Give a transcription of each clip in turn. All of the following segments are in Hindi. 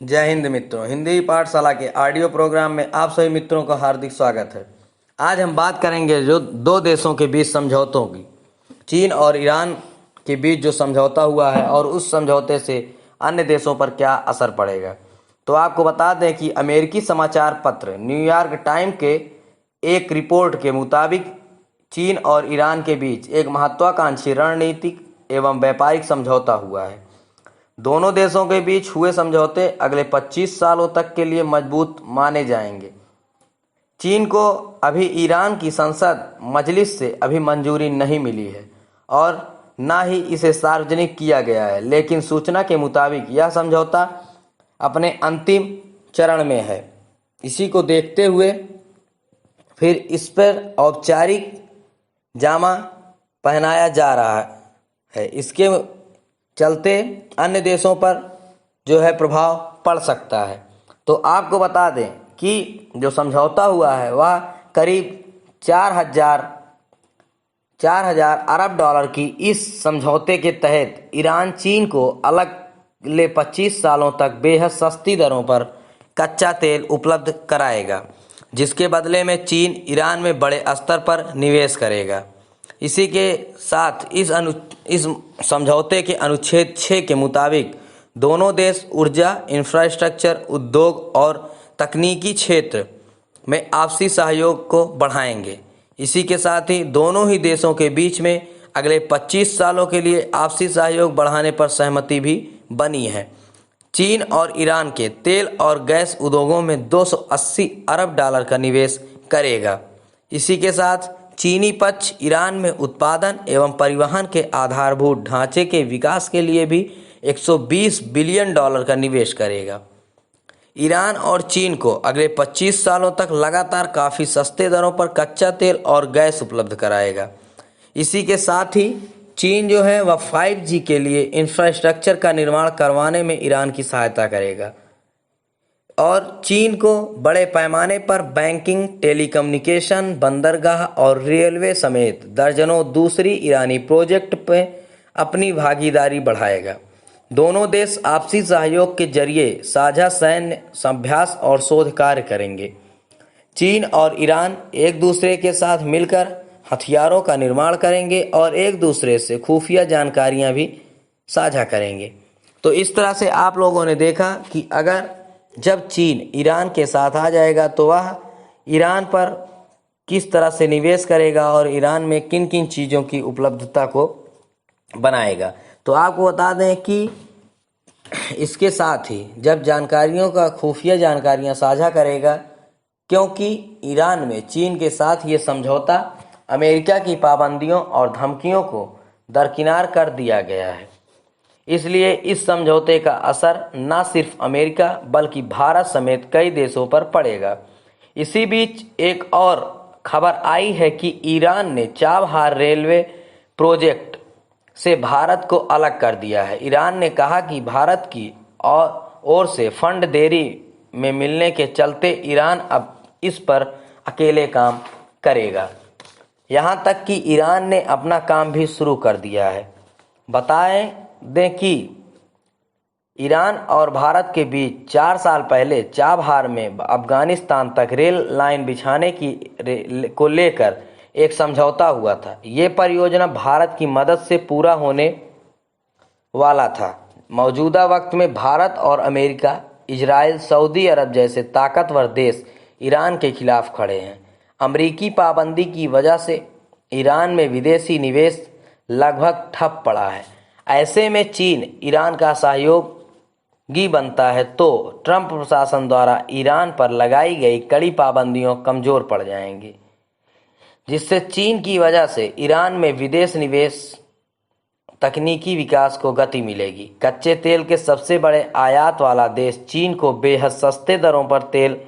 जय हिंद मित्रों। हिंदी पाठशाला के ऑडियो प्रोग्राम में आप सभी मित्रों का हार्दिक स्वागत है। आज हम बात करेंगे जो दो देशों के बीच समझौतों की, चीन और ईरान के बीच जो समझौता हुआ है और उस समझौते से अन्य देशों पर क्या असर पड़ेगा। तो आपको बता दें कि अमेरिकी समाचार पत्र न्यूयॉर्क टाइम के एक रिपोर्ट के मुताबिक चीन और ईरान के बीच एक महत्वाकांक्षी रणनीतिक एवं व्यापारिक समझौता हुआ है। दोनों देशों के बीच हुए समझौते अगले 25 सालों तक के लिए मजबूत माने जाएंगे। चीन को अभी ईरान की संसद मजलिस से अभी मंजूरी नहीं मिली है और न ही इसे सार्वजनिक किया गया है, लेकिन सूचना के मुताबिक यह समझौता अपने अंतिम चरण में है। इसी को देखते हुए फिर इस पर औपचारिक जामा पहनाया जा रहा है। इसके चलते अन्य देशों पर जो है प्रभाव पड़ सकता है। तो आपको बता दें कि जो समझौता हुआ है वह करीब 4,000 अरब डॉलर की इस समझौते के तहत ईरान चीन को अगले 25 सालों तक बेहद सस्ती दरों पर कच्चा तेल उपलब्ध कराएगा, जिसके बदले में चीन ईरान में बड़े स्तर पर निवेश करेगा। इसी के साथ इस समझौते के अनुच्छेद 6 के मुताबिक दोनों देश ऊर्जा, इंफ्रास्ट्रक्चर, उद्योग और तकनीकी क्षेत्र में आपसी सहयोग को बढ़ाएंगे। इसी के साथ ही दोनों ही देशों के बीच में अगले 25 सालों के लिए आपसी सहयोग बढ़ाने पर सहमति भी बनी है। चीन और ईरान के तेल और गैस उद्योगों में 280 अरब डॉलर का निवेश करेगा। इसी के साथ चीनी पक्ष ईरान में उत्पादन एवं परिवहन के आधारभूत ढांचे के विकास के लिए भी 120 बिलियन डॉलर का निवेश करेगा। ईरान और चीन को अगले 25 सालों तक लगातार काफ़ी सस्ते दरों पर कच्चा तेल और गैस उपलब्ध कराएगा। इसी के साथ ही चीन जो है वह 5G के लिए इंफ्रास्ट्रक्चर का निर्माण करवाने में ईरान की सहायता करेगा और चीन को बड़े पैमाने पर बैंकिंग, टेलीकम्युनिकेशन, बंदरगाह और रेलवे समेत दर्जनों दूसरी ईरानी प्रोजेक्ट में अपनी भागीदारी बढ़ाएगा। दोनों देश आपसी सहयोग के जरिए साझा सैन्य अभ्यास और शोध कार्य करेंगे। चीन और ईरान एक दूसरे के साथ मिलकर हथियारों का निर्माण करेंगे और एक दूसरे से खुफिया जानकारियां भी साझा करेंगे। तो इस तरह से आप लोगों ने देखा कि अगर जब चीन ईरान के साथ आ जाएगा तो वह ईरान पर किस तरह से निवेश करेगा और ईरान में किन किन चीज़ों की उपलब्धता को बनाएगा। तो आपको बता दें कि इसके साथ ही जब जानकारियों का खुफिया जानकारियां साझा करेगा, क्योंकि ईरान में चीन के साथ ये समझौता अमेरिका की पाबंदियों और धमकियों को दरकिनार कर दिया गया है, इसलिए इस समझौते का असर न सिर्फ अमेरिका बल्कि भारत समेत कई देशों पर पड़ेगा। इसी बीच एक और खबर आई है कि ईरान ने चाबहार रेलवे प्रोजेक्ट से भारत को अलग कर दिया है। ईरान ने कहा कि भारत की ओर से फंड देरी में मिलने के चलते ईरान अब इस पर अकेले काम करेगा। यहाँ तक कि ईरान ने अपना काम भी शुरू कर दिया है। बताएं दें कि ईरान और भारत के बीच 4 साल पहले चाबहार में अफगानिस्तान तक रेल लाइन बिछाने को लेकर एक समझौता हुआ था। ये परियोजना भारत की मदद से पूरा होने वाला था। मौजूदा वक्त में भारत और अमेरिका, इजराइल, सऊदी अरब जैसे ताकतवर देश ईरान के खिलाफ खड़े हैं। अमरीकी पाबंदी की वजह से ईरान में विदेशी निवेश लगभग ठप पड़ा है। ऐसे में चीन ईरान का सहयोगी बनता है तो ट्रंप प्रशासन द्वारा ईरान पर लगाई गई कड़ी पाबंदियां कमजोर पड़ जाएंगी, जिससे चीन की वजह से ईरान में विदेश निवेश, तकनीकी विकास को गति मिलेगी। कच्चे तेल के सबसे बड़े आयात वाला देश चीन को बेहद सस्ते दरों पर तेल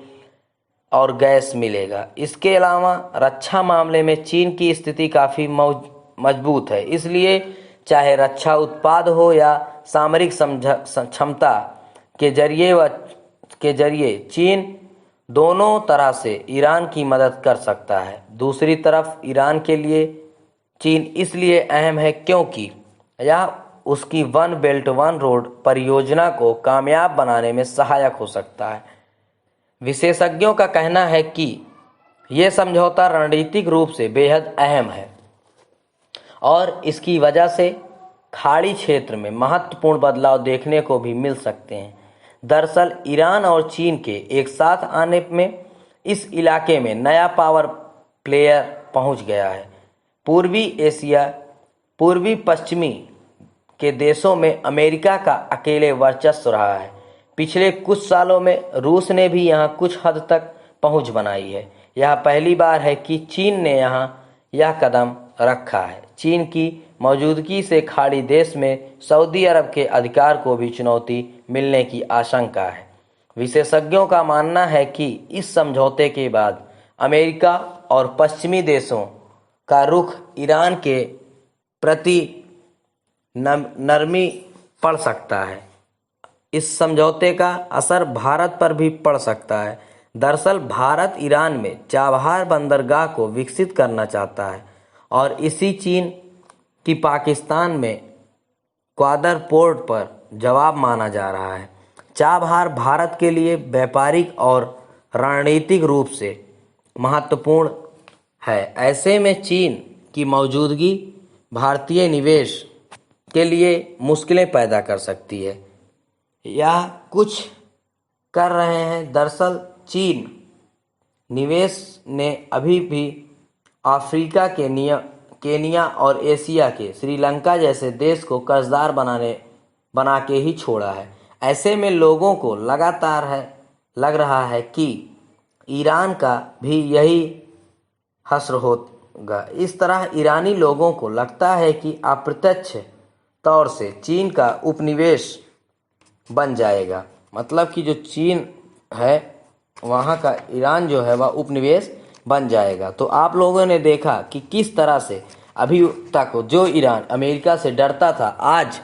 और गैस मिलेगा। इसके अलावा रक्षा मामले में चीन की स्थिति काफ़ी मजबूत है, इसलिए चाहे रक्षा उत्पाद हो या सामरिक क्षमता के जरिए चीन दोनों तरह से ईरान की मदद कर सकता है। दूसरी तरफ ईरान के लिए चीन इसलिए अहम है क्योंकि यह उसकी वन बेल्ट वन रोड परियोजना को कामयाब बनाने में सहायक हो सकता है। विशेषज्ञों का कहना है कि यह समझौता रणनीतिक रूप से बेहद अहम है और इसकी वजह से खाड़ी क्षेत्र में महत्वपूर्ण बदलाव देखने को भी मिल सकते हैं। दरअसल ईरान और चीन के एक साथ आने में इस इलाके में नया पावर प्लेयर पहुंच गया है। पूर्वी एशिया, पूर्वी पश्चिमी के देशों में अमेरिका का अकेले वर्चस्व रहा है। पिछले कुछ सालों में रूस ने भी यहां कुछ हद तक पहुंच बनाई है। यह पहली बार है कि चीन ने यहां यह कदम रखा है। चीन की मौजूदगी से खाड़ी देश में सऊदी अरब के अधिकार को भी चुनौती मिलने की आशंका है। विशेषज्ञों का मानना है कि इस समझौते के बाद अमेरिका और पश्चिमी देशों का रुख ईरान के प्रति नरमी पड़ सकता है। इस समझौते का असर भारत पर भी पड़ सकता है। दरअसल भारत ईरान में चाबहार बंदरगाह को विकसित करना चाहता है और इसी चीन की पाकिस्तान में ग्वादर पोर्ट पर जवाब माना जा रहा है। चाबहार भारत के लिए व्यापारिक और रणनीतिक रूप से महत्वपूर्ण है। ऐसे में चीन की मौजूदगी भारतीय निवेश के लिए मुश्किलें पैदा कर सकती है या कुछ कर रहे हैं। दरअसल चीन निवेश ने अभी भी अफ्रीका के केनिया और एशिया के श्रीलंका जैसे देश को कर्जदार बना के ही छोड़ा है। ऐसे में लोगों को लगातार लग रहा है कि ईरान का भी यही हश्र होगा। इस तरह ईरानी लोगों को लगता है कि अप्रत्यक्ष तौर से चीन का उपनिवेश बन जाएगा। मतलब कि जो चीन है वहाँ का ईरान जो है वह उपनिवेश बन जाएगा। तो आप लोगों ने देखा कि किस तरह से अभी तक जो ईरान अमेरिका से डरता था, आज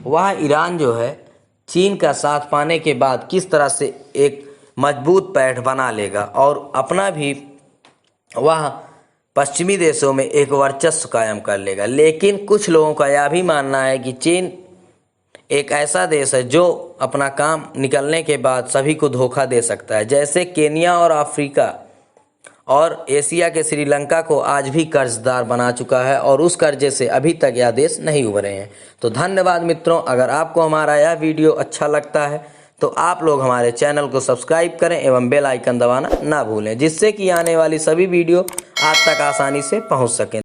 वह ईरान जो है चीन का साथ पाने के बाद किस तरह से एक मजबूत पैठ बना लेगा और अपना भी वह पश्चिमी देशों में एक वर्चस्व कायम कर लेगा। लेकिन कुछ लोगों का यह भी मानना है कि चीन एक ऐसा देश है जो अपना काम निकलने के बाद सभी को धोखा दे सकता है। जैसे केनिया और अफ्रीका और एशिया के श्रीलंका को आज भी कर्जदार बना चुका है और उस कर्जे से अभी तक यह देश नहीं उभरे हैं। तो धन्यवाद मित्रों। अगर आपको हमारा यह वीडियो अच्छा लगता है तो आप लोग हमारे चैनल को सब्सक्राइब करें एवं बेल आइकन दबाना ना भूलें, जिससे कि आने वाली सभी वीडियो आप तक आसानी से पहुंच सकें।